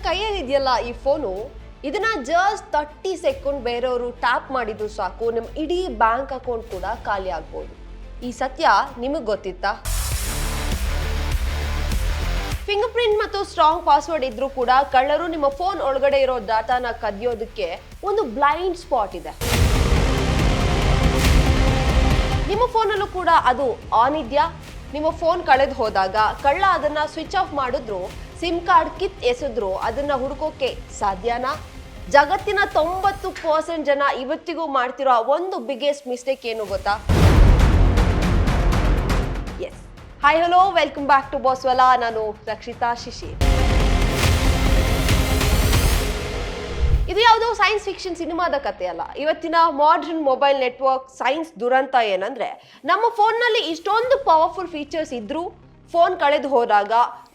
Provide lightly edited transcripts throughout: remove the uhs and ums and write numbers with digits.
ಕೈಯಲ್ಲಿ ಇದೆಯಲ್ಲ ಈ ಫೋನು, ಇದನ್ನ ಜಸ್ಟ್ 30 ಸೆಕೆಂಡ್ ಬೇರೆಯವರು ಟ್ಯಾಪ್ ಮಾಡಿದ್ರು ಸಾಕು, ನಿಮ್ಮ ಇಡೀ ಬ್ಯಾಂಕ್ ಅಕೌಂಟ್ ಕೂಡ ಖಾಲಿ ಆಗ್ಬೋದು. ಈ ಸತ್ಯ ನಿಮಗೆ ಗೊತ್ತಿತ್ತಾ? ಫಿಂಗರ್ ಪ್ರಿಂಟ್ ಮತ್ತು ಸ್ಟ್ರಾಂಗ್ ಪಾಸ್ವರ್ಡ್ ಇದ್ರೂ ಕೂಡ ಕಳ್ಳರು ನಿಮ್ಮ ಫೋನ್ ಒಳಗಡೆ ಇರೋ ಡಾಟಾನ ಕದಿಯೋದಕ್ಕೆ ಒಂದು ಬ್ಲೈಂಡ್ ಸ್ಪಾಟ್ ಇದೆ. ನಿಮ್ಮ ಫೋನಲ್ಲೂ ಕೂಡ ಅದು ಆನ್ ಇದೆಯಾ? ನಿಮ್ಮ ಫೋನ್ ಕಳೆದು ಹೋದಾಗ ಕಳ್ಳ ಅದನ್ನ ಸ್ವಿಚ್ ಆಫ್ ಮಾಡಿದ್ರು, ಸಿಮ್ ಕಾರ್ಡ್ ಕಿತ್ ಎಸೆದ್ರು, ಅದನ್ನ ಹುಡುಕೋಕೆ ಸಾಧ್ಯನಾ? ಜಗತ್ತಿನ 90% ಜನ ಇವತ್ತಿಗೂ ಮಾಡ್ತಿರೋ ಒಂದು ಬಿಗ್ಗೆಸ್ಟ್ ಮಿಸ್ಟೇಕ್ ಏನು ಗೊತ್ತಾ? Yes, hi hello, welcome back to Bosswala. ನಾನು ರಕ್ಷಿತಾ ಶಿಶಿರ್. ಇದು ಯಾವುದೋ ಸೈನ್ಸ್ ಫಿಕ್ಷನ್ ಸಿನಿಮಾದ ಕಥೆ ಅಲ್ಲ. ಇವತ್ತಿನ ಮಾಡರ್ನ್ ಮೊಬೈಲ್ ನೆಟ್ವರ್ಕ್ ಸೈನ್ಸ್ ದುರಂತ ಏನಂದ್ರೆ, ನಮ್ಮ ಫೋನ್ನಲ್ಲಿ ಇಷ್ಟೊಂದು ಪವರ್ಫುಲ್ ಫೀಚರ್ಸ್ ಇದ್ರೂ ಫೋನ್ ಕಳೆದು ಹೋದಾಗ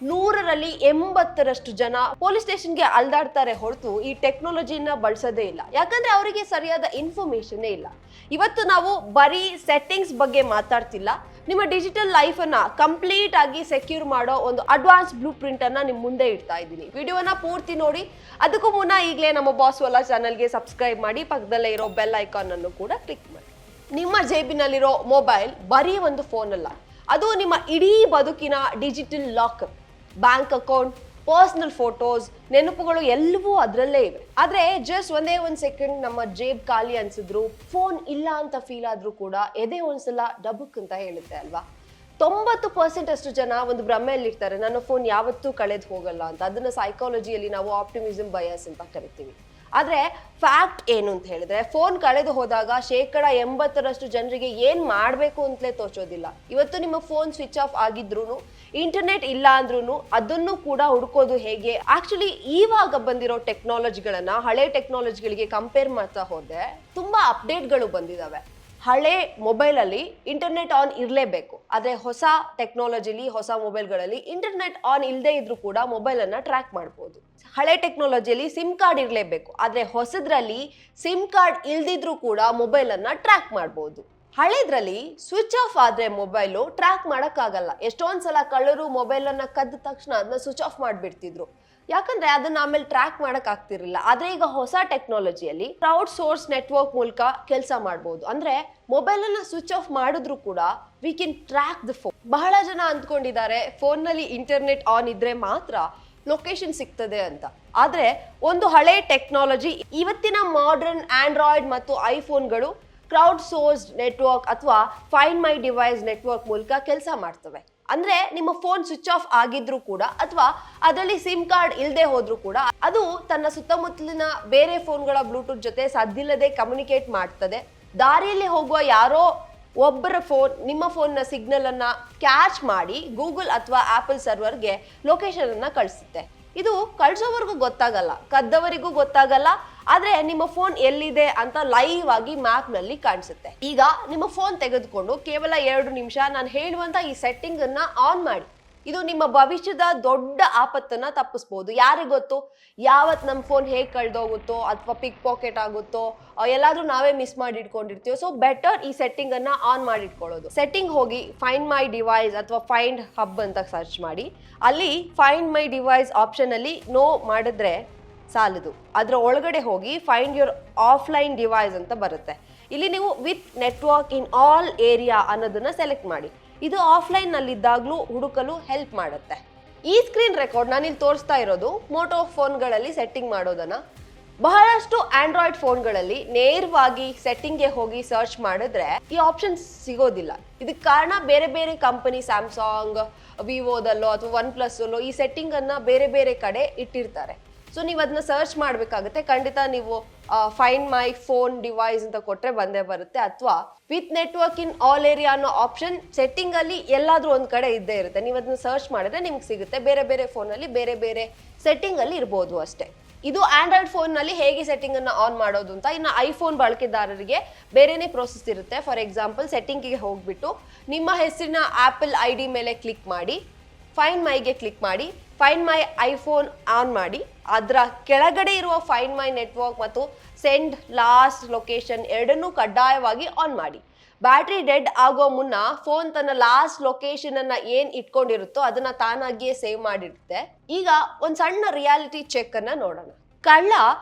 100ರಲ್ಲಿ 80ರಷ್ಟು ಜನ ಪೊಲೀಸ್ ಸ್ಟೇಷನ್ಗೆ ಅಲ್ದಾಡ್ತಾರೆ ಹೊರತು ಈ ಟೆಕ್ನಾಲಜಿನ ಬಳಸೋದೇ ಇಲ್ಲ. ಯಾಕಂದ್ರೆ ಅವರಿಗೆ ಸರಿಯಾದ ಇನ್ಫಾರ್ಮೇಶನ್ ಇಲ್ಲ. ಇವತ್ತು ನಾವು ಬರೀ ಸೆಟ್ಟಿಂಗ್ಸ್ ಬಗ್ಗೆ ಮಾತಾಡ್ತಿಲ್ಲ, ನಿಮ್ಮ ಡಿಜಿಟಲ್ ಲೈಫನ್ನ ಕಂಪ್ಲೀಟ್ ಆಗಿ ಸೆಕ್ಯೂರ್ ಮಾಡೋ ಒಂದು ಅಡ್ವಾನ್ಸ್ ಬ್ಲೂ ಪ್ರಿಂಟ್ ಅನ್ನ ನಿಮ್ ಮುಂದೆ ಇಡ್ತಾ ಇದ್ದೀನಿ. ವಿಡಿಯೋನ ಪೂರ್ತಿ ನೋಡಿ. ಅದಕ್ಕೂ ಮುನ್ನ ಈಗಲೇ ನಮ್ಮ ಬಾಸ್ವಾಲಾ ಚಾನಲ್ಗೆ ಸಬ್ಸ್ಕ್ರೈಬ್ ಮಾಡಿ, ಪಕ್ಕದಲ್ಲೇ ಇರೋ ಬೆಲ್ ಐಕಾನ್ ಅನ್ನು ಕೂಡ ಕ್ಲಿಕ್ ಮಾಡಿ. ನಿಮ್ಮ ಜೇಬಿನಲ್ಲಿರೋ ಮೊಬೈಲ್ ಬರೀ ಒಂದು ಫೋನ್ ಅಲ್ಲ, ಅದು ನಿಮ್ಮ ಇಡೀ ಬದುಕಿನ digital locker. Bank account, personal photos, ನೆನಪುಗಳು ಎಲ್ಲವೂ ಅದರಲ್ಲೇ ಇವೆ. ಆದ್ರೆ ಜಸ್ಟ್ ಒಂದೇ ಒಂದು ಸೆಕೆಂಡ್ ನಮ್ಮ ಜೇಬ್ ಖಾಲಿ ಅನ್ಸಿದ್ರು, ಫೋನ್ ಇಲ್ಲ ಅಂತ ಫೀಲ್ ಆದ್ರೂ ಕೂಡ ಎದೆ ಒಂದ್ಸಲ ಡಬಕ್ ಅಂತ ಹೇಳುತ್ತೆ ಅಲ್ವಾ? 90% ಅಷ್ಟು ಜನ ಒಂದು ಭ್ರಮೆಯಲ್ಲಿರ್ತಾರೆ, ನನ್ನ ಫೋನ್ ಯಾವತ್ತೂ ಕಳೆದು ಹೋಗಲ್ಲ ಅಂತ. ಅದನ್ನ ಸೈಕಾಲಜಿಯಲ್ಲಿ ನಾವು ಆಪ್ಟಿಮಿಸಮ್ ಬಯಾಸ್ ಅಂತ ಕರಿತೀವಿ. ಆದ್ರೆ ಫ್ಯಾಕ್ಟ್ ಏನು ಅಂತ ಹೇಳಿದ್ರೆ, ಫೋನ್ ಕಳೆದು ಹೋದಾಗ 80% ಜನರಿಗೆ ಏನ್ ಮಾಡ್ಬೇಕು ಅಂತಲೇ ತೋಚೋದಿಲ್ಲ. ಇವತ್ತು ನಿಮ್ಮ ಫೋನ್ ಸ್ವಿಚ್ ಆಫ್ ಆಗಿದ್ರು, ಇಂಟರ್ನೆಟ್ ಇಲ್ಲ ಅಂದ್ರೂ ಅದನ್ನು ಕೂಡ ಹುಡ್ಕೋದು ಹೇಗೆ? ಆಕ್ಚುಲಿ ಇವಾಗ ಬಂದಿರೋ ಟೆಕ್ನಾಲಜಿಗಳನ್ನ ಹಳೆ ಟೆಕ್ನಾಲಜಿಗಳಿಗೆ ಕಂಪೇರ್ ಮಾಡ್ತಾ ಹೋದ್ರೆ ತುಂಬಾ ಅಪ್ಡೇಟ್ಗಳು ಬಂದಿದಾವೆ. ಹಳೆ ಮೊಬೈಲಲ್ಲಿ ಇಂಟರ್ನೆಟ್ ಆನ್ ಇರಲೇಬೇಕು, ಆದ್ರೆ ಹೊಸ ಟೆಕ್ನಾಲಜಿಲಿ, ಹೊಸ ಮೊಬೈಲ್ಗಳಲ್ಲಿ ಇಂಟರ್ನೆಟ್ ಆನ್ ಇಲ್ಲದೆ ಇದ್ರೂ ಕೂಡ ಮೊಬೈಲ್ ಅನ್ನ ಟ್ರ್ಯಾಕ್ ಮಾಡ್ಬೋದು. ಹಳೆ ಟೆಕ್ನಾಲಜಿಯಲ್ಲಿ ಸಿಮ್ ಕಾರ್ಡ್ ಇರಲೇಬೇಕು, ಆದ್ರೆ ಹೊಸದ್ರಲ್ಲಿ ಸಿಮ್ ಕಾರ್ಡ್ ಇಲ್ದಿದ್ರೂ ಕೂಡ ಮೊಬೈಲ್ ಅನ್ನ ಟ್ರ್ಯಾಕ್ ಮಾಡ್ಬೋದು. ಹಳೇದ್ರಲ್ಲಿ ಸ್ವಿಚ್ ಆಫ್ ಆದ್ರೆ ಮೊಬೈಲು ಟ್ರ್ಯಾಕ್ ಮಾಡಕ್ಕಾಗಲ್ಲ. ಎಷ್ಟೊಂದ್ ಸಲ ಕಳ್ಳರು ಮೊಬೈಲ್ ಅನ್ನ ಕದ್ದ ತಕ್ಷಣ ಅದನ್ನ ಸ್ವಿಚ್ ಆಫ್ ಮಾಡ್ಬಿಡ್ತಿದ್ರು, ಯಾಕಂದ್ರೆ ಅದನ್ನ ಆಮೇಲೆ ಟ್ರ್ಯಾಕ್ ಮಾಡಕ್ ಆಗ್ತಿರ್ಲಿಲ್ಲ. ಆದ್ರೆ ಈಗ ಹೊಸ ಟೆಕ್ನಾಲಜಿಯಲ್ಲಿ ಕ್ರೌಡ್ ಸೋರ್ಸ್ ನೆಟ್ವರ್ಕ್ ಮೂಲಕ ಕೆಲಸ ಮಾಡಬಹುದು. ಅಂದ್ರೆ ಮೊಬೈಲ್ ಅನ್ನ ಸ್ವಿಚ್ ಆಫ್ ಮಾಡಿದ್ರು ಕೂಡ we can track the phone. ಬಹಳ ಜನ ಅಂದ್ಕೊಂಡಿದ್ದಾರೆ ಫೋನ್ ನಲ್ಲಿ ಇಂಟರ್ನೆಟ್ ಆನ್ ಇದ್ರೆ ಮಾತ್ರ ಲೊಕೇಶನ್ ಸಿಗ್ತದೆ ಅಂತ. ಆದ್ರೆ ಒಂದು ಹಳೆ ಟೆಕ್ನಾಲಜಿ, ಇವತ್ತಿನ ಮಾಡರ್ನ್ ಆಂಡ್ರಾಯ್ಡ್ ಮತ್ತು ಐಫೋನ್ಗಳು ಕ್ರೌಡ್ ಸೋರ್ಸ್ ನೆಟ್ವರ್ಕ್ ಅಥವಾ ಫೈಂಡ್ ಮೈ ಡಿವೈಸ್ ನೆಟ್ವರ್ಕ್ ಮೂಲಕ ಕೆಲಸ ಮಾಡ್ತವೆ. ಅಂದ್ರೆ ನಿಮ್ಮ ಫೋನ್ ಸ್ವಿಚ್ ಆಫ್ ಆಗಿದ್ರು ಕೂಡ ಅಥವಾ ಅದರಲ್ಲಿ ಸಿಮ್ ಕಾರ್ಡ್ ಇಲ್ಲದೆ ಹೋದ್ರೂ ಕೂಡ ಅದು ತನ್ನ ಸುತ್ತಮುತ್ತಲಿನ ಬೇರೆ ಫೋನ್ಗಳ ಬ್ಲೂಟೂತ್ ಜೊತೆ ಸದ್ದಿಲ್ಲದೆ ಕಮ್ಯುನಿಕೇಟ್ ಮಾಡ್ತದೆ. ದಾರಿಯಲ್ಲಿ ಹೋಗುವ ಯಾರೋ ಒಬ್ಬರ ಫೋನ್ ನಿಮ್ಮ ಫೋನ್ನ ಸಿಗ್ನಲ್ ಅನ್ನ ಕ್ಯಾಚ್ ಮಾಡಿ ಗೂಗಲ್ ಅಥವಾ ಆಪಲ್ ಸರ್ವರ್ಗೆ ಲೊಕೇಶನ್ ಅನ್ನ ಕಳಿಸುತ್ತೆ. ಇದು ಕಳ್ಸೋವರೆಗೂ ಗೊತ್ತಾಗಲ್ಲ, ಕದ್ದವರಿಗೂ ಗೊತ್ತಾಗಲ್ಲ, ಆದ್ರೆ ನಿಮ್ಮ ಫೋನ್ ಎಲ್ಲಿದೆ ಅಂತ ಲೈವ್ ಆಗಿ ಮ್ಯಾಪ್ ನಲ್ಲಿ ಕಾಣಿಸುತ್ತೆ. ಈಗ ನಿಮ್ಮ ಫೋನ್ ತೆಗೆದುಕೊಂಡು ಕೇವಲ 2 ನಿಮಿಷ ನಾನು ಹೇಳುವಂತ ಈ ಸೆಟ್ಟಿಂಗ್ ಅನ್ನ ಆನ್ ಮಾಡಿ. ಇದು ನಿಮ್ಮ ಭವಿಷ್ಯದ ದೊಡ್ಡ ಆಪತ್ತನ್ನ ತಪ್ಪಿಸ್ಬೋದು. ಯಾರಿಗ್ ಗೊತ್ತು, ಯಾವತ್ ನಮ್ಮ ಫೋನ್ ಹೇಗ್ ಕಳ್ದೋಗುತ್ತೋ ಅಥವಾ ಪಿಕ್ ಪಾಕೆಟ್ ಆಗುತ್ತೋ, ಎಲ್ಲಾದ್ರೂ ನಾವೇ ಮಿಸ್ ಮಾಡಿ ಇಟ್ಕೊಂಡಿರ್ತೀವೋ. ಸೊ ಬೆಟರ್ ಈ ಸೆಟ್ಟಿಂಗ್ ಅನ್ನ ಆನ್ ಮಾಡಿ ಇಟ್ಕೊಳ್ಳೋದು. ಸೆಟ್ಟಿಂಗ್ ಹೋಗಿ ಫೈಂಡ್ ಮೈ ಡಿವೈಸ್ ಅಥವಾ ಫೈಂಡ್ ಹಬ್ ಅಂತ ಸರ್ಚ್ ಮಾಡಿ, ಅಲ್ಲಿ ಫೈಂಡ್ ಮೈ ಡಿವೈಸ್ ಆಪ್ಷನ್ ಅಲ್ಲಿ ನೋ ಮಾಡಿದ್ರೆ ಸಾಲದು. ಅದ್ರ ಒಳಗಡೆ ಹೋಗಿ ಫೈಂಡ್ ಯುವರ್ ಆಫ್ಲೈನ್ ಡಿವೈಸ್ ಅಂತ ಬರುತ್ತೆ. ಇಲ್ಲಿ ನೀವು with network in all area ಅನ್ನೋದನ್ನ ಸೆಲೆಕ್ಟ್ ಮಾಡಿ. ಇದು ಆಫ್ಲೈನ್ ನಲ್ಲಿದ್ದಾಗ್ಲೂ ಹುಡುಕಲು ಹೆಲ್ಪ್ ಮಾಡುತ್ತೆ. ಈ ಸ್ಕ್ರೀನ್ ರೆಕಾರ್ಡ್ ನಾನು ಇಲ್ಲಿ ತೋರಿಸ್ತಾ ಇರೋದು ಮೋಟೋ ಫೋನ್ಗಳಲ್ಲಿ ಸೆಟ್ಟಿಂಗ್ ಮಾಡೋದನ್ನ. ಬಹಳಷ್ಟು ಆಂಡ್ರಾಯ್ಡ್ ಫೋನ್ಗಳಲ್ಲಿ ನೇರವಾಗಿ ಸೆಟ್ಟಿಂಗ್ಗೆ ಹೋಗಿ ಸರ್ಚ್ ಮಾಡಿದ್ರೆ ಈ ಆಪ್ಷನ್ ಸಿಗೋದಿಲ್ಲ. ಇದಕ್ಕೆ ಕಾರಣ ಬೇರೆ ಬೇರೆ ಕಂಪನಿ, ಸ್ಯಾಮ್ಸಂಗ್, ವಿವೋದಲ್ಲೋ ಅಥವಾ ಒನ್ ಪ್ಲಸ್ ಅಲ್ಲೋ ಈ ಸೆಟ್ಟಿಂಗ್ ಅನ್ನ ಬೇರೆ ಬೇರೆ ಕಡೆ ಇಟ್ಟಿರ್ತಾರೆ. ಸೊ ನೀವು ಅದನ್ನ ಸರ್ಚ್ ಮಾಡಬೇಕಾಗುತ್ತೆ. ಖಂಡಿತ ನೀವು ಫೈಂಡ್ ಮೈ ಫೋನ್ ಡಿವೈಸ್ ಅಂತ ಕೊಟ್ರೆ ಬಂದೇ ಬರುತ್ತೆ. ಅಥವಾ with network in all area ಅನ್ನೋ ಆಪ್ಷನ್ ಸೆಟ್ಟಿಂಗ್ ಅಲ್ಲಿ ಎಲ್ಲಾದ್ರೂ ಒಂದ್ ಕಡೆ ಇದ್ದೇ ಇರುತ್ತೆ. ನೀವು ಅದನ್ನ ಸರ್ಚ್ ಮಾಡಿದ್ರೆ ನಿಮ್ಗೆ ಸಿಗುತ್ತೆ. ಬೇರೆ ಬೇರೆ ಫೋನ್ ಅಲ್ಲಿ ಬೇರೆ ಬೇರೆ ಸೆಟ್ಟಿಂಗ್ ಅಲ್ಲಿ ಇರ್ಬೋದು ಅಷ್ಟೇ. ಇದು ಆಂಡ್ರಾಯ್ಡ್ ಫೋನ್ ನಲ್ಲಿ ಹೇಗೆ ಸೆಟ್ಟಿಂಗ್ ಅನ್ನ ಆನ್ ಮಾಡೋದು ಅಂತ. ಇನ್ನು ಐಫೋನ್ ಬಳಕೆದಾರರಿಗೆ ಬೇರೆನೇ ಪ್ರೋಸೆಸ್ ಇರುತ್ತೆ. ಫಾರ್ ಎಕ್ಸಾಂಪಲ್, ಸೆಟ್ಟಿಂಗ್ಗೆ ಹೋಗ್ಬಿಟ್ಟು ನಿಮ್ಮ ಹೆಸರಿನ ಆಪಲ್ ID ಮೇಲೆ ಕ್ಲಿಕ್ ಮಾಡಿ, ಫೈಂಡ್ ಮೈಗೆ ಕ್ಲಿಕ್ ಮಾಡಿ, ಫೈಂಡ್ ಮೈ ಐಫೋನ್ ಆನ್ ಮಾಡಿ. ಅದರ ಕೆಳಗಡೆ ಇರುವ ಫೈಂಡ್ ಮೈ ನೆಟ್ವರ್ಕ್ ಮತ್ತು ಸೆಂಡ್ ಲಾಸ್ಟ್ ಲೊಕೇಶನ್ ಎರಡನ್ನೂ ಕಡ್ಡಾಯವಾಗಿ ಆನ್ ಮಾಡಿ. ಬ್ಯಾಟ್ರಿ ಡೆಡ್ ಆಗೋ ಮುನ್ನ ಫೋನ್ ತನ್ನ ಲಾಸ್ಟ್ ಲೊಕೇಶನ್ ಅನ್ನ ಏನ್ ಇಟ್ಕೊಂಡಿರುತ್ತೋ ಅದನ್ನ ತಾನಾಗಿಯೇ ಸೇವ್ ಮಾಡಿರುತ್ತೆ. ಈಗ ಒಂದ್ ಸಣ್ಣ ರಿಯಾಲಿಟಿ ಚೆಕ್ ಅನ್ನ ನೋಡೋಣ. ಕಳ್ಳ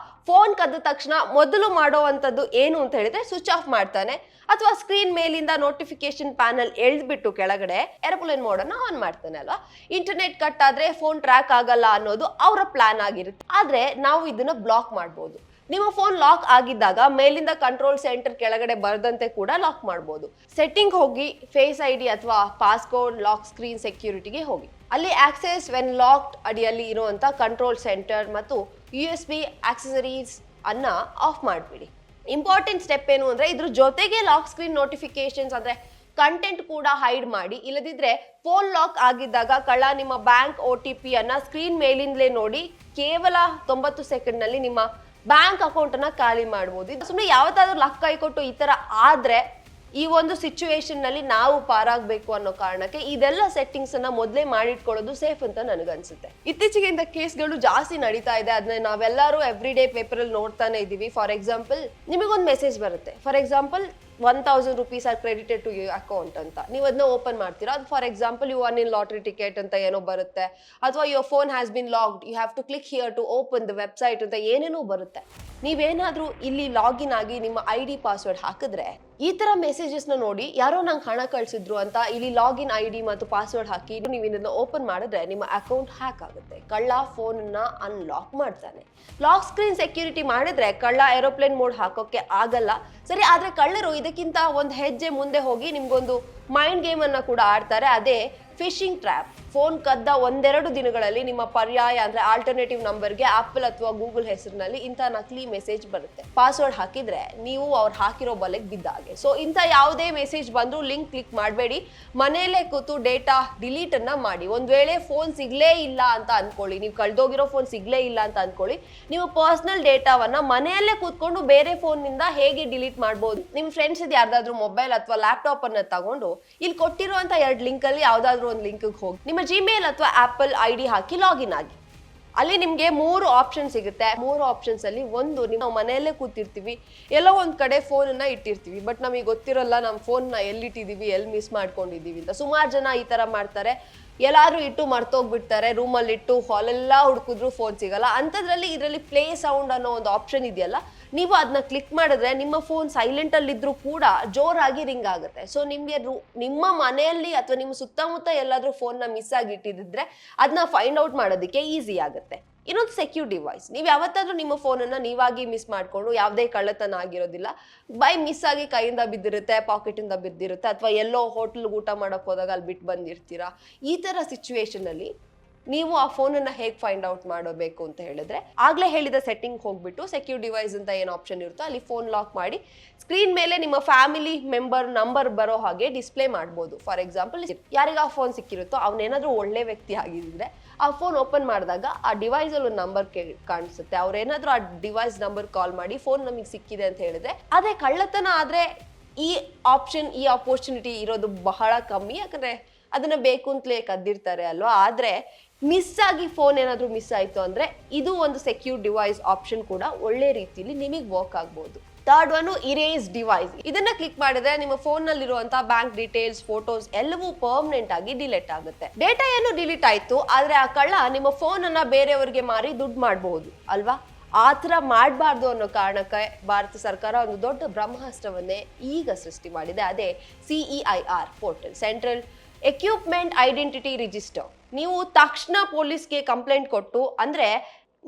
ಫೋನ್ ಕದ್ದ ತಕ್ಷಣ ಮೊದಲು ಮಾಡುವಂಥದ್ದು ಏನು ಅಂತ ಹೇಳಿದ್ರೆ ಸ್ವಿಚ್ ಆಫ್ ಮಾಡ್ತಾನೆ, ಅಥವಾ ಸ್ಕ್ರೀನ್ ಮೇಲಿಂದ ನೋಟಿಫಿಕೇಶನ್ ಪ್ಯಾನಲ್ ಎಳ್ದ್ಬಿಟ್ಟು ಕೆಳಗಡೆ ಏರೋಪ್ಲೇನ್ ಮೋಡ್ ಅನ್ನ ಆನ್ ಮಾಡ್ತಾನೆ ಅಲ್ವಾ. ಇಂಟರ್ನೆಟ್ ಕಟ್ ಆದ್ರೆ ಫೋನ್ ಟ್ರ್ಯಾಕ್ ಆಗಲ್ಲ ಅನ್ನೋದು ಅವರ ಪ್ಲಾನ್ ಆಗಿರುತ್ತೆ. ಆದ್ರೆ ನಾವು ಇದನ್ನ ಬ್ಲಾಕ್ ಮಾಡ್ಬೋದು. ನಿಮ್ಮ ಫೋನ್ ಲಾಕ್ ಆಗಿದ್ದಾಗ ಮೇಲಿಂದ ಕಂಟ್ರೋಲ್ ಸೆಂಟರ್ ಕೆಳಗಡೆ ಬರದಂತೆ ಕೂಡ ಲಾಕ್ ಮಾಡ್ಬೋದು. ಸೆಟ್ಟಿಂಗ್ ಹೋಗಿ ಫೇಸ್ ಐಡಿ ಅಥವಾ ಪಾಸ್ಕೋಡ್ ಲಾಕ್ ಸ್ಕ್ರೀನ್ ಸೆಕ್ಯೂರಿಟಿಗೆ ಹೋಗಿ. ಅಲ್ಲಿ ಆಕ್ಸೆಸ್ ವೆನ್ ಲಾಕ್ಡ್ ಅಡಿಯಲ್ಲಿ ಇರುವಂತ ಕಂಟ್ರೋಲ್ ಸೆಂಟರ್ ಮತ್ತು USB ಆಕ್ಸೆಸರೀಸ್ ಅನ್ನ ಆಫ್ ಮಾಡಿಬಿಡಿ. ಇಂಪಾರ್ಟೆಂಟ್ ಸ್ಟೆಪ್ ಏನು ಅಂದ್ರೆ ಇದ್ರ ಜೊತೆಗೆ ಲಾಕ್ ಸ್ಕ್ರೀನ್ ನೋಟಿಫಿಕೇಶನ್ಸ್ ಅಂದ್ರೆ ಕಂಟೆಂಟ್ ಕೂಡ ಹೈಡ್ ಮಾಡಿ. ಇಲ್ಲದಿದ್ರೆ ಫೋನ್ ಲಾಕ್ ಆಗಿದ್ದಾಗ ಕಳ್ಳ ನಿಮ್ಮ ಬ್ಯಾಂಕ್ OTP ಅನ್ನ ಸ್ಕ್ರೀನ್ ಮೇಲಿಂದಲೇ ನೋಡಿ ಕೇವಲ 90 ಸೆಕೆಂಡ್ ನಲ್ಲಿ ನಿಮ್ಮ ಬ್ಯಾಂಕ್ ಅಕೌಂಟ್ ಅನ್ನ ಖಾಲಿ ಮಾಡಬಹುದು. ಸುಮ್ಮನೆ ಯಾವತ್ತಾದ್ರೂ ಲಕ್ ಕೈ ಕೊಟ್ಟು ಈ ತರ ಆದ್ರೆ ಈ ಒಂದು ಸಿಚುವೇಶನ್ ನಲ್ಲಿ ನಾವು ಪಾರಾಗಬೇಕು ಅನ್ನೋ ಕಾರಣಕ್ಕೆ ಇದೆಲ್ಲ ಸೆಟ್ಟಿಂಗ್ಸ್ ಅನ್ನ ಮೊದಲೇ ಮಾಡಿಟ್ಕೊಳ್ಳೋದು ಸೇಫ್ ಅಂತ ನನಗನ್ಸುತ್ತೆ. ಇತ್ತೀಚೆಗೆ ಇಂಥ ಕೇಸ್ಗಳು ಜಾಸ್ತಿ ನಡೀತಾ ಇದೆ. ಅದನ್ನ ನಾವೆಲ್ಲರೂ ಎವ್ರಿ ಡೇ ಪೇಪರ್ ಅಲ್ಲಿ ನೋಡ್ತಾನೆ ಇದೀವಿ. ಫಾರ್ ಎಕ್ಸಾಂಪಲ್, ನಿಮಗೊಂದು ಮೆಸೇಜ್ ಬರುತ್ತೆ. For example 1000 rupees are credited to your account ಅಂತ. ನೀವು ಅದನ್ನ ಓಪನ್ ಮಾಡ್ತೀರಾ. ಅದು for example you won in lottery ticket ಅಂತ ಏನೋ ಬರುತ್ತೆ, ಅಥವಾ your phone has been locked, you have to click here to open the website ಅಂತ ಏನೇನೋ ಬರುತ್ತೆ. ನೀವೇನಾದ್ರೂ ಇಲ್ಲಿ ಲಾಗಿನ್ ಆಗಿ ನಿಮ್ಮ ID ಪಾಸ್ವರ್ಡ್ ಹಾಕಿದ್ರೆ ಈ ತರ ಮೆಸೇಜಸ್ ನ ನೋಡಿ ಯಾರೋ ನಂಗೆ ಹಣ ಕಳ್ಸಿದ್ರು ಅಂತ ಇಲ್ಲಿ ಲಾಗಿನ್ ID ಮತ್ತು ಪಾಸ್ವರ್ಡ್ ಹಾಕಿ ನೀವು ಇದನ್ನ ಓಪನ್ ಮಾಡಿದ್ರೆ ನಿಮ್ಮ ಅಕೌಂಟ್ ಹ್ಯಾಕ್ ಆಗುತ್ತೆ. ಕಳ್ಳ ಫೋನ್ ಅನ್ನ ಅನ್ಲಾಕ್ ಮಾಡ್ತಾನೆ. ಲಾಕ್ ಸ್ಕ್ರೀನ್ ಸೆಕ್ಯೂರಿಟಿ ಮಾಡಿದ್ರೆ ಕಳ್ಳ ಏರೋಪ್ಲೇನ್ ಮೋಡ್ ಹಾಕೋಕೆ ಆಗಲ್ಲ. ಸರಿ, ಆದ್ರೆ ಕಳ್ಳರು ಇದಕ್ಕಿಂತ ಒಂದು ಹೆಜ್ಜೆ ಮುಂದೆ ಹೋಗಿ ನಿಮ್ಗೊಂದು ಮೈಂಡ್ ಗೇಮ್ ಅನ್ನ ಕೂಡ ಆಡ್ತಾರೆ. ಅದೇ ಫಿಶಿಂಗ್ ಟ್ರ್ಯಾಪ್. ಫೋನ್ ಕದ್ದ 1-2 ದಿನಗಳಲ್ಲಿ ನಿಮ್ಮ ಪರ್ಯಾಯ ಅಂದ್ರೆ ಆಲ್ಟರ್ನೇಟಿವ್ ನಂಬರ್ಗೆ ಆಪಲ್ ಅಥವಾ ಗೂಗಲ್ ಹೆಸರಿನಲ್ಲಿ ಇಂಥ ನಕಲಿ ಮೆಸೇಜ್ ಬರುತ್ತೆ. ಪಾಸ್ವರ್ಡ್ ಹಾಕಿದ್ರೆ ನೀವು ಅವ್ರು ಹಾಕಿರೋ ಬಲೆಗೆ ಬಿದ್ದ ಹಾಗೆ. ಸೊ ಇಂಥ ಯಾವುದೇ ಮೆಸೇಜ್ ಬಂದ್ರು ಲಿಂಕ್ ಕ್ಲಿಕ್ ಮಾಡಬೇಡಿ. ಮನೆಯಲ್ಲೇ ಕೂತು ಡೇಟಾ ಡಿಲೀಟ್ ಅನ್ನ ಮಾಡಿ. ಒಂದ್ ವೇಳೆ ಫೋನ್ ಸಿಗ್ಲೇ ಇಲ್ಲ ಅಂತ ಅನ್ಕೊಳ್ಳಿ, ನೀವು ಕಳ್ದೋಗಿರೋ ಫೋನ್ ಸಿಗ್ಲೇ ಇಲ್ಲ ಅಂತ ಅನ್ಕೊಳ್ಳಿ, ನೀವು ಪರ್ಸನಲ್ ಡೇಟಾವನ್ನ ಮನೆಯಲ್ಲೇ ಕೂತ್ಕೊಂಡು ಬೇರೆ ಫೋನ್ ನಿಂದ ಹೇಗೆ ಡಿಲೀಟ್ ಮಾಡಬಹುದು. ನಿಮ್ ಫ್ರೆಂಡ್ಸ್ ಯಾರ್ದಾದ್ರು ಮೊಬೈಲ್ ಅಥವಾ ಲ್ಯಾಪ್ಟಾಪ್ ಅನ್ನ ತಗೊಂಡು ಇಲ್ಲಿ ಕೊಟ್ಟಿರುವಂತ 2 ಲಿಂಕ್ ಅಲ್ಲಿ ಯಾವ್ದಾದ್ರು ಒಂದು ಲಿಂಕ್ ಹೋಗಿ ನಿಮ್ಮ Gmail ಅಥವಾ ಆಪಲ್ ID ಹಾಕಿ ಲಾಗಿನ್ ಆಗಿ. ಅಲ್ಲಿ ನಿಮ್ಗೆ 3 ಆಪ್ಷನ್ ಸಿಗುತ್ತೆ. 3 ಆಪ್ಷನ್ಸ್ ಅಲ್ಲಿ ಒಂದು, ನಾವು ಮನೆಯಲ್ಲೇ ಕೂತಿರ್ತೀವಿ, ಎಲ್ಲೋ ಒಂದ್ ಕಡೆ ಫೋನ್ ಅನ್ನ ಇಟ್ಟಿರ್ತೀವಿ, ಬಟ್ ನಮಗೆ ಗೊತ್ತಿರಲ್ಲ ನಮ್ಮ ಫೋನ್ ನ ಎಲ್ಲಿಟ್ಟಿದೀವಿ, ಎಲ್ಲಿ ಮಿಸ್ ಮಾಡ್ಕೊಂಡಿದೀವಿ ಅಂತ. ಸುಮಾರು ಜನ ಈ ತರ ಮಾಡ್ತಾರೆ. ಎಲ್ಲಾದ್ರೂ ಇಟ್ಟು ಮರ್ತೋಗ್ಬಿಡ್ತಾರೆ, ರೂಮಲ್ಲಿ ಇಟ್ಟು ಹಾಲೆಲ್ಲ ಹುಡುಕಿದ್ರು ಫೋನ್ ಸಿಗಲ್ಲ. ಅಂಥದ್ರಲ್ಲಿ ಇದರಲ್ಲಿ ಪ್ಲೇ ಸೌಂಡ್ ಅನ್ನೋ ಒಂದು ಆಪ್ಷನ್ ಇದೆಯಲ್ಲ, ನೀವು ಅದನ್ನ ಕ್ಲಿಕ್ ಮಾಡಿದ್ರೆ ನಿಮ್ಮ ಫೋನ್ ಸೈಲೆಂಟ್ ಅಲ್ಲಿ ಇದ್ರೂ ಕೂಡ ಜೋರಾಗಿ ರಿಂಗ್ ಆಗುತ್ತೆ. ಸೊ ನಿಮ್ಗೆ ನಿಮ್ಮ ಮನೆಯಲ್ಲಿ ಅಥವಾ ನಿಮ್ಮ ಸುತ್ತಮುತ್ತ ಎಲ್ಲಾದ್ರೂ ಫೋನ್ ನ ಮಿಸ್ ಆಗಿ ಇಟ್ಟಿದ್ರೆ ಅದನ್ನ ಫೈಂಡ್ ಔಟ್ ಮಾಡೋದಕ್ಕೆ ಈಸಿ ಆಗುತ್ತೆ. ಇನ್ನೊಂದು ಸೆಕ್ಯೂರ್ ಡಿವೈಸ್. ನೀವು ಯಾವತ್ತಾದ್ರೂ ನಿಮ್ಮ ಫೋನ್ ಅನ್ನ ನೀವಾಗಿ ಮಿಸ್ ಮಾಡ್ಕೊಂಡು, ಯಾವುದೇ ಕಳ್ಳತನ ಆಗಿರೋದಿಲ್ಲ, ಬೈ ಮಿಸ್ ಆಗಿ ಕೈಯಿಂದ ಬಿದ್ದಿರುತ್ತೆ, ಪಾಕೆಟ್ ಇಂದ ಬಿದ್ದಿರುತ್ತೆ, ಅಥವಾ ಎಲ್ಲೋ ಹೋಟೆಲ್ ಊಟ ಮಾಡಕ್ ಹೋದಾಗ ಅಲ್ಲಿ ಬಿಟ್ಟು ಬಂದಿರ್ತೀರಾ. ಈ ತರ ಸಿಚುವೇಶನ್ ಅಲ್ಲಿ ನೀವು ಆ ಫೋನ್ ಅನ್ನ ಹೇಗೆ ಫೈಂಡ್ ಔಟ್ ಮಾಡಬೇಕು ಅಂತ ಹೇಳಿದ್ರೆ, ಆಗ್ಲೇ ಹೇಳಿದ ಸೆಟ್ಟಿಂಗ್ ಹೋಗ್ಬಿಟ್ಟು ಸೆಕ್ಯೂರ್ ಡಿವೈಸ್ ಅಂತ ಏನು ಆಪ್ಷನ್ ಇರುತ್ತೋ ಅಲ್ಲಿ ಫೋನ್ ಲಾಕ್ ಮಾಡಿ ಸ್ಕ್ರೀನ್ ಮೇಲೆ ನಿಮ್ಮ ಫ್ಯಾಮಿಲಿ ಮೆಂಬರ್ ನಂಬರ್ ಬರೋ ಹಾಗೆ ಡಿಸ್ಪ್ಲೇ ಮಾಡ್ಬೋದು. ಫಾರ್ ಎಕ್ಸಾಂಪಲ್, ಯಾರಿಗೆ ಆ ಫೋನ್ ಸಿಕ್ಕಿರುತ್ತೋ ಅವನೇನಾದ್ರೂ ಒಳ್ಳೆ ವ್ಯಕ್ತಿ ಆಗಿದ್ರೆ ಆ ಫೋನ್ ಓಪನ್ ಮಾಡಿದಾಗ ಆ ಡಿವೈಸ್ ಅಲ್ಲಿ ಒಂದು ನಂಬರ್ ಕಾಣಿಸುತ್ತೆ. ಅವ್ರೇನಾದ್ರೂ ಆ ಡಿವೈಸ್ ನಂಬರ್ ಕಾಲ್ ಮಾಡಿ ಫೋನ್ ನಮಗೆ ಸಿಕ್ಕಿದೆ ಅಂತ ಹೇಳಿದ್ರೆ, ಅದೇ ಕಳ್ಳತನ ಆದ್ರೆ ಈ ಆಪ್ಷನ್, ಈ ಆಪರ್ಚುನಿಟಿ ಇರೋದು ಬಹಳ ಕಮ್ಮಿ. ಯಾಕಂದ್ರೆ ಅದನ್ನ ಬೇಕು ಅಂತಲೇ ಕದ್ದಿರ್ತಾರೆ ಅಲ್ವಾ. ಆದ್ರೆ ಮಿಸ್ ಆಗಿ ಫೋನ್ ಏನಾದ್ರೂ ಮಿಸ್ ಆಯ್ತು ಅಂದ್ರೆ ಇದು ಒಂದು ಸೆಕ್ಯೂರ್ ಡಿವೈಸ್ ಆಪ್ಷನ್ ಕೂಡ ಒಳ್ಳೆ ರೀತಿಯಲ್ಲಿ ನಿಮಗೆ ವರ್ಕ್ ಆಗ್ಬೋದು. Third one, erase device. ಇದನ್ನ ಕ್ಲಿಕ್ ಮಾಡಿದ್ರೆ ನಿಮ್ಮ ಫೋನ್ ನಲ್ಲಿರುವಂತಹ ಬ್ಯಾಂಕ್ ಡೀಟೇಲ್ಸ್, ಫೋಟೋಸ್ ಎಲ್ಲವೂ ಪರ್ಮನೆಂಟ್ ಆಗಿ ಡಿಲೀಟ್ ಆಗುತ್ತೆ. ಡೇಟಾ ಏನು ಡಿಲೀಟ್ ಆಯ್ತು, ಆದ್ರೆ ಆ ಕಳ್ಳ ನಿಮ್ಮ ಫೋನ್ ಅನ್ನ ಬೇರೆಯವರಿಗೆ ಮಾರಿ ದುಡ್ಡು ಮಾಡಬಹುದು ಅಲ್ವಾ. ಆ ಥರ ಮಾಡಬಾರ್ದು ಅನ್ನೋ ಕಾರಣಕ್ಕೆ ಭಾರತ ಸರ್ಕಾರ ಒಂದು ದೊಡ್ಡ ಬ್ರಹ್ಮಾಸ್ತ್ರವನ್ನೇ ಈಗ ಸೃಷ್ಟಿ ಮಾಡಿದೆ. ಅದೇ CEIR portal, central equipment identity register. ನೀವು ತಕ್ಷಣ ಪೊಲೀಸ್ಗೆ ಕಂಪ್ಲೇಂಟ್ ಕೊಟ್ಟು, ಅಂದ್ರೆ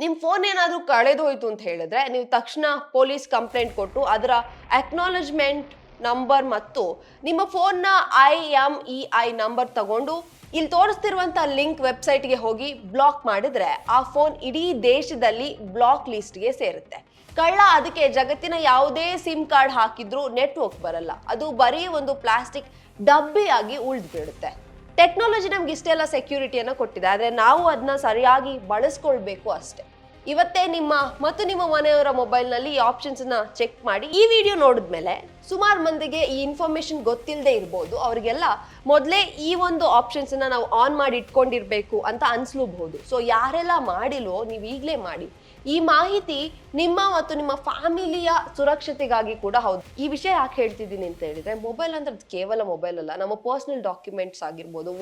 ನಿಮ್ ಫೋನ್ ಏನಾದ್ರೂ ಕಳೆದೋಯ್ತು ಅಂತ ಹೇಳಿದ್ರೆ ನೀವು ತಕ್ಷಣ ಪೊಲೀಸ್ ಕಂಪ್ಲೇಂಟ್ ಕೊಟ್ಟು ಅದರ ಅಕ್ನಾಲಜ್ಮೆಂಟ್ ನಂಬರ್ ಮತ್ತು ನಿಮ್ಮ ಫೋನ್ನ IMEI ನಂಬರ್ ತಗೊಂಡು ಇಲ್ಲಿ ತೋರಿಸ್ತಿರುವಂತ ಲಿಂಕ್ ವೆಬ್ಸೈಟ್ಗೆ ಹೋಗಿ ಬ್ಲಾಕ್ ಮಾಡಿದ್ರೆ ಆ ಫೋನ್ ಇಡೀ ದೇಶದಲ್ಲಿ ಬ್ಲಾಕ್ ಲಿಸ್ಟ್ಗೆ ಸೇರುತ್ತೆ. ಕಳ್ಳ ಅದಕ್ಕೆ ಜಗತ್ತಿನ ಯಾವುದೇ ಸಿಮ್ ಕಾರ್ಡ್ ಹಾಕಿದ್ರೂ ನೆಟ್ವರ್ಕ್ ಬರಲ್ಲ, ಅದು ಬರೀ ಒಂದು ಪ್ಲಾಸ್ಟಿಕ್ ಡಬ್ಬಿಯಾಗಿ ಉಳಿದು ಬಿಡುತ್ತೆ. ಟೆಕ್ನಾಲಜಿ ನಮ್ಗೆ ಇಷ್ಟೆಲ್ಲ ಸೆಕ್ಯೂರಿಟಿಯನ್ನು ಕೊಟ್ಟಿದೆ, ಆದರೆ ನಾವು ಅದನ್ನ ಸರಿಯಾಗಿ ಬಳಸ್ಕೊಳ್ಬೇಕು ಅಷ್ಟೇ. ಇವತ್ತೇ ನಿಮ್ಮ ಮತ್ತು ನಿಮ್ಮ ಮನೆಯವರ ಮೊಬೈಲ್ನಲ್ಲಿ ಈ ಆಪ್ಷನ್ಸ್ನ ಚೆಕ್ ಮಾಡಿ. ಈ ವಿಡಿಯೋ ನೋಡಿದ್ಮೇಲೆ ಸುಮಾರು ಮಂದಿಗೆ ಈ ಇನ್ಫಾರ್ಮೇಶನ್ ಗೊತ್ತಿಲ್ಲದೆ ಇರ್ಬೋದು, ಅವರಿಗೆಲ್ಲ ಮೊದಲೇ ಈ ಒಂದು ಆಪ್ಷನ್ಸ್ನ ನಾವು ಆನ್ ಮಾಡಿ ಇಟ್ಕೊಂಡಿರ್ಬೇಕು ಅಂತ ಅನ್ಸ್ಲೂಬಹುದು. ಸೊ ಯಾರೆಲ್ಲ ಮಾಡಿಲ್ವೋ ನೀವು ಈಗಲೇ ಮಾಡಿ. ಈ ಮಾಹಿತಿ ನಿಮ್ಮ ಮತ್ತು ನಿಮ್ಮ ಫ್ಯಾಮಿಲಿಯ ಸುರಕ್ಷತೆಗಾಗಿ ಕೂಡ ಹೌದು. ಈ ವಿಷಯ ಯಾಕೆ ಹೇಳ್ತಿದ್ದೀನಿ ಅಂತ ಹೇಳಿದ್ರೆ, ಮೊಬೈಲ್ ಅಂದ್ರೆ ಕೇವಲ ಮೊಬೈಲ್ ಅಲ್ಲ, ನಮ್ಮ ಪರ್ಸನಲ್ ಡಾಕ್ಯುಮೆಂಟ್ಸ್ ಆಗಿರ್ಬೋದು,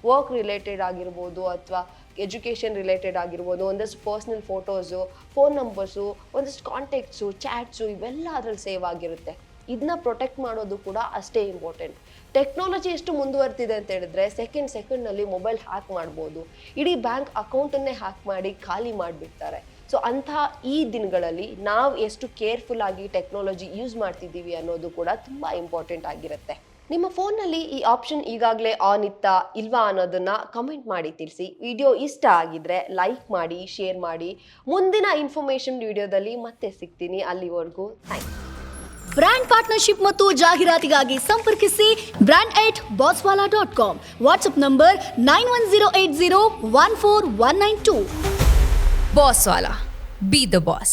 ವರ್ಕ್ ರಿಲೇಟೆಡ್ ಆಗಿರ್ಬೋದು, ಅಥವಾ ಎಜುಕೇಷನ್ ರಿಲೇಟೆಡ್ ಆಗಿರ್ಬೋದು, ಒಂದಷ್ಟು ಪರ್ಸ್ನಲ್ ಫೋಟೋಸು, ಫೋನ್ ನಂಬರ್ಸು, ಒಂದಷ್ಟು ಕಾಂಟ್ಯಾಕ್ಟ್ಸು, ಚಾಟ್ಸು, ಇವೆಲ್ಲ ಅದ್ರಲ್ಲಿ ಸೇವ್ ಆಗಿರುತ್ತೆ. ಇದನ್ನ ಪ್ರೊಟೆಕ್ಟ್ ಮಾಡೋದು ಕೂಡ ಅಷ್ಟೇ ಇಂಪಾರ್ಟೆಂಟ್. ಟೆಕ್ನಾಲಜಿ ಎಷ್ಟು ಮುಂದುವರ್ತಿದೆ ಅಂತ ಹೇಳಿದ್ರೆ ಸೆಕೆಂಡ್ನಲ್ಲಿ ಮೊಬೈಲ್ ಹ್ಯಾಕ್ ಮಾಡ್ಬೋದು, ಇಡೀ ಬ್ಯಾಂಕ್ ಅಕೌಂಟನ್ನೇ ಹ್ಯಾಕ್ ಮಾಡಿ ಖಾಲಿ ಮಾಡಿಬಿಡ್ತಾರೆ. ಸೊ ಅಂಥ ಈ ದಿನಗಳಲ್ಲಿ ನಾವು ಎಷ್ಟು ಕೇರ್ಫುಲ್ ಆಗಿ ಟೆಕ್ನಾಲಜಿ ಯೂಸ್ ಮಾಡ್ತಿದ್ದೀವಿ ಅನ್ನೋದು ಕೂಡ ತುಂಬ ಇಂಪಾರ್ಟೆಂಟ್ ಆಗಿರುತ್ತೆ. ನಿಮ್ಮ ಫೋನ್ನಲ್ಲಿ ಈ ಆಪ್ಷನ್ ಈಗಾಗಲೇ ಆನ್ ಇತ್ತಾ ಇಲ್ವಾ ಅನ್ನೋದನ್ನ ಕಮೆಂಟ್ ಮಾಡಿ ತಿಳಿಸಿ. ವಿಡಿಯೋ ಇಷ್ಟ ಆಗಿದ್ರೆ ಲೈಕ್ ಮಾಡಿ, ಶೇರ್ ಮಾಡಿ. ಮುಂದಿನ ಇನ್ಫಾರ್ಮೇಶನ್ ವಿಡಿಯೋದಲ್ಲಿ ಮತ್ತೆ ಸಿಗ್ತೀನಿ. ಅಲ್ಲಿವರೆಗೂ ಥ್ಯಾಂಕ್ಸ್. ಬ್ರ್ಯಾಂಡ್ ಪಾರ್ಟ್ನರ್ಶಿಪ್ ಮತ್ತು ಜಾಹೀರಾತಿಗಾಗಿ ಸಂಪರ್ಕಿಸಿ brand@bosswala.com. WhatsApp number 9108014192. Bosswala. Be the boss.